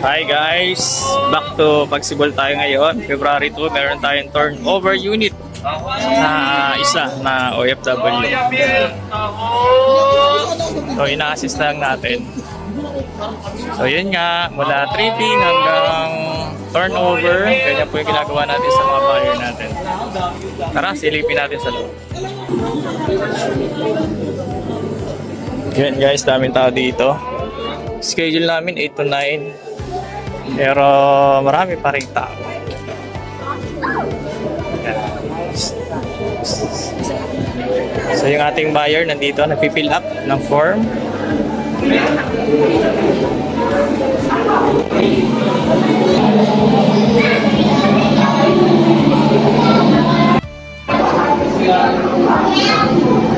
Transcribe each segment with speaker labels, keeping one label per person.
Speaker 1: Hi guys! Back to Pagsibol tayo ngayon. February 2, meron tayong turnover unit na isa na OFW. So ina-assist lang natin. So yun nga, mula tripping hanggang turnover, ganyan po yung ginagawa natin sa mga buyer natin. Tara, silipin natin sa loob. Yan guys, daming tao dito. Schedule namin 8 to 9. Pero marami pa rin tao. So yung ating buyer nandito, nagpipill up ng form.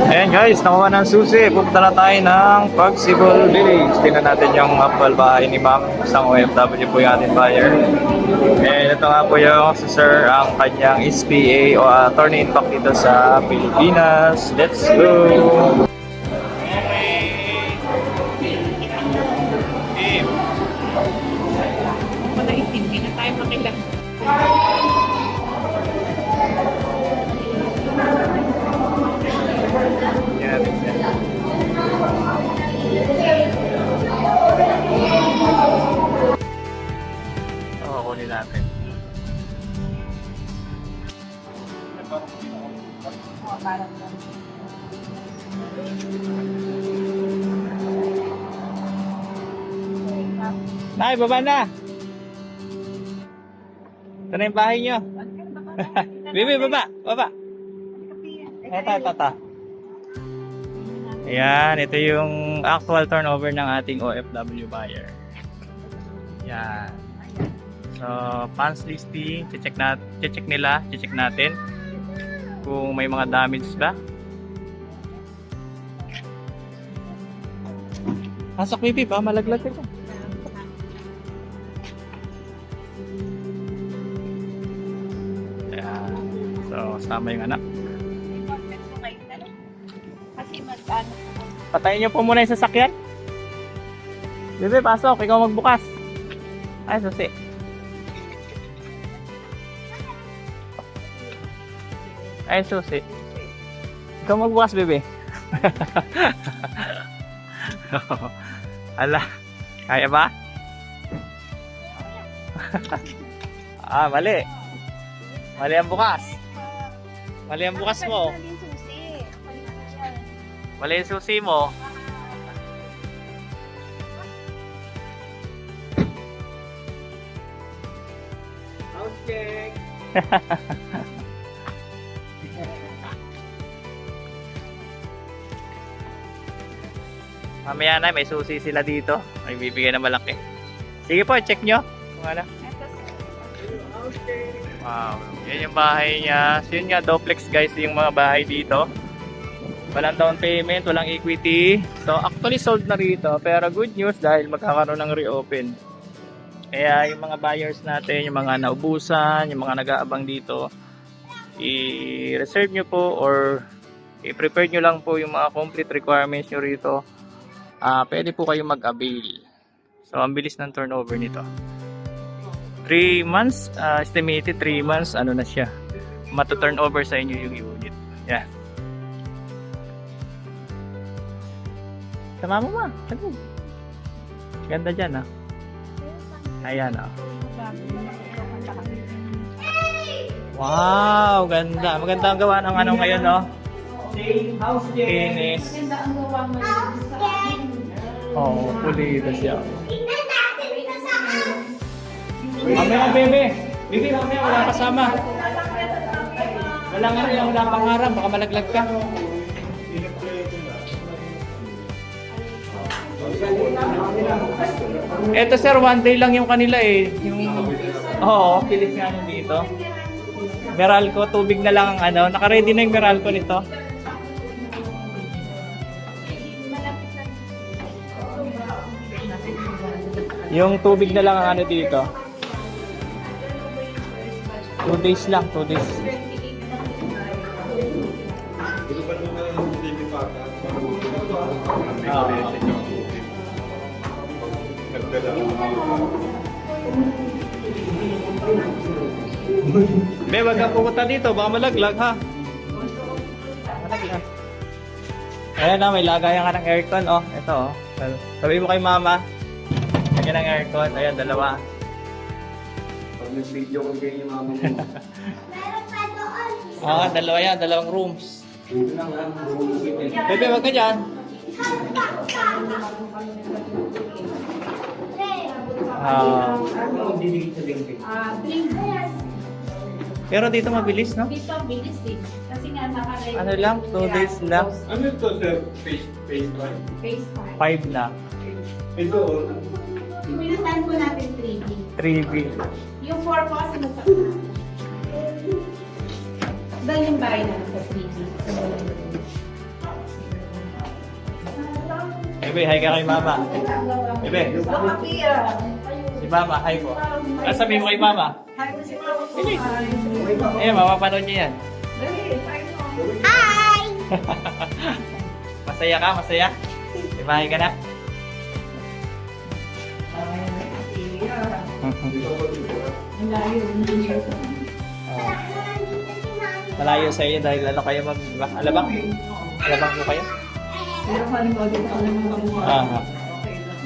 Speaker 1: Ayan guys, nakuha ng susi. Punta na tayo ng Pagsibol Village. Tingnan natin yung actual bahay ni Ma'am. Isang OFW po yung ating buyer. And ito nga po yung si Sir, ang kanyang SPA o attorney in fact dito sa Pilipinas. Let's go!
Speaker 2: Hindi na tayo makilang.
Speaker 1: Yan natin yan. Oo, kunin natin. Nay, baba na! Ito na yung bahay nyo. Bibi, baba! Baba! Ito. Ayan, ito yung actual turnover ng ating OFW buyer. Yan. So, funds listing, check natin kung may mga damage ba. Pasok, baby, ba malaglag ka dyan. Ayan. So, sama yung anak.
Speaker 2: Kasi mag-ano.
Speaker 1: Patayin niyo po muna yung sasakyan. Bebe, pasok. Ikaw magbukas. Ay, susi. Ay, susi. Ikaw magbukas, bebe. Ala. Kaya ba? Mali. Mali ang bukas. Mali ang bukas mo. Mali yung susi mo. House check. Mamaya na, may susi sila dito. May bibigyan na malaki. Sige po, check nyo. Ano? Wow. Yan yung bahay niya. So yun nga, duplex guys yung mga bahay dito. Walang down payment, walang equity. So actually sold na rito. Pero good news dahil magkakaroon ng reopen. Kaya yung mga buyers natin, yung mga naubusan, yung mga nag-aabang dito, i-reserve nyo po or i-prepare nyo lang po yung mga complete requirements nyo rito. Pwede po kayong mag-avail. So ang bilis ng turnover nito. 3 months, estimated 3 months, ano na siya. Mata-turnover sa inyo yung unit. Yan. Sama mo ma. Ganda dyan ah. Ayan ah. Wow, ganda. Maganda ang gawa ng ano ngayon no. Finish.
Speaker 2: Maganda ang gawa mo.
Speaker 1: Oo, pulido siya. Mamaya bebe. Bebe, mamaya wala kasama. Wala nga rin, wala pangarap. Baka malaglag ka. Eto sir, 1 day lang yung kanila eh. Oo, pilis nga nyo dito. Meralco, tubig na lang ang ano. Naka-ready na yung Meralco nito. Yung tubig na lang ang ano dito. 2 days lang, 2 days. Be, wag ka pupunta dito, baka malaglag ha. Malaglag. Ayan na, may lagayan ka ng aircon, oh. Ito, oh. Sabi mo kay mama, lagyan ng aircon. Ayan, dalawa.
Speaker 3: Pag nag-video ko kayo yung mama mo.
Speaker 1: Oo, dalawa yan, dalawang rooms.
Speaker 3: Dito lang lang.
Speaker 1: Bebe, wag ka dyan.
Speaker 3: Didikit sa dingding.
Speaker 2: 3 days.
Speaker 1: Pero dito mabilis, no?
Speaker 2: Dito, bilis eh. Kasi nga naka-ready.
Speaker 1: Ano lang, 2 days lang.
Speaker 3: Ano ito, sir? Face one?
Speaker 2: FaceTime.
Speaker 1: 5 na.
Speaker 3: Ito,
Speaker 2: Pinasan po natin 3D.
Speaker 1: 3B.
Speaker 2: Yung 4 po kasi nasa... Dahil yung bahay na sa 3D.
Speaker 1: Bebe, hi ka kay mama. Bebe,
Speaker 2: Kapia.
Speaker 1: si mama, hi po. Sabi mo kay mama.
Speaker 2: Hi po si Mama po.
Speaker 1: Bilis.
Speaker 2: Hi.
Speaker 1: Eh, mapapanood niya yan.
Speaker 2: Dali, hi po.
Speaker 1: Masaya ka, masaya? Ibahay ka na?
Speaker 2: Ang layo.
Speaker 1: Malayo sa iyo dahil ano kayo alabang? Alabang po kayo?
Speaker 2: Pero halimbawa dito ako naman makuha.
Speaker 1: Aha.
Speaker 2: Okay lang.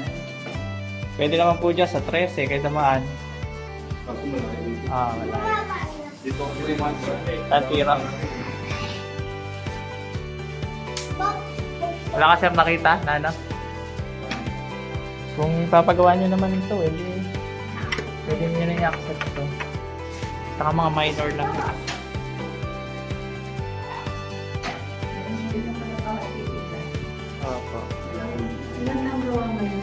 Speaker 1: Pwede naman po dyan sa 13 kahit naman.
Speaker 3: Kaso malaki dito.
Speaker 1: Wala.
Speaker 3: Dito ako 3 months.
Speaker 1: Tatira. Wala ka sir nakita na ano? Kung papagawa nyo naman ito, pwede nyo na i-accept ito. Saka mga minor lang. Opo.
Speaker 2: Ilan ang gawa mo yun?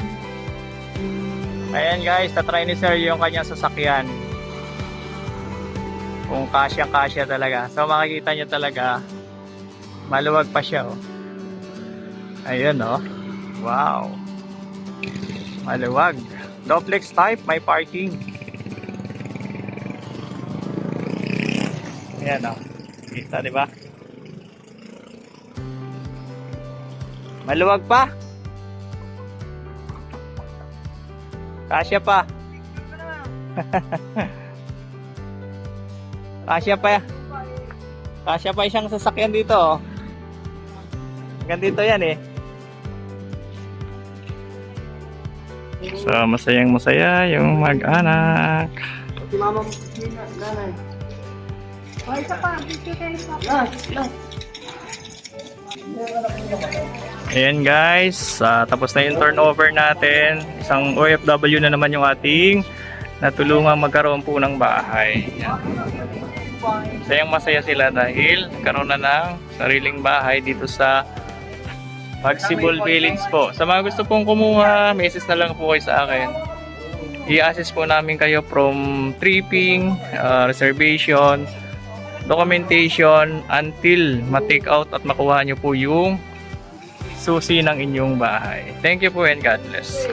Speaker 1: Ayan guys, tatry ni sir yung kanyang sasakyan. Kung kasya-kasya talaga. So makikita nyo talaga, maluwag pa siya. Oh. Ayun oh. Wow. Maluwag. Duplex type, may parking. Ayan oh. Kita diba? Maluwag pa. Kasya pa. Kasya pa. Kasya pa isang sasakyan dito. Oh. Hanggang dito yan eh. So, masayang masaya yung mag-anak.
Speaker 3: Si mama mo, nanay.
Speaker 2: O, isa pa. Picture kayo sa
Speaker 1: Ayan guys, tapos na yung turnover natin. Isang OFW na naman yung ating natulungang magkaroon po ng bahay. Ayan. Sayang masaya sila dahil nagkaroon na ng sariling bahay dito sa Magsibol Village po. Sa mga gusto pong kumuha, message na lang po kayo sa akin. I-assist po namin kayo from tripping, reservation, documentation until ma-take out at makuha nyo po yung susi ng inyong bahay. Thank you po and God bless.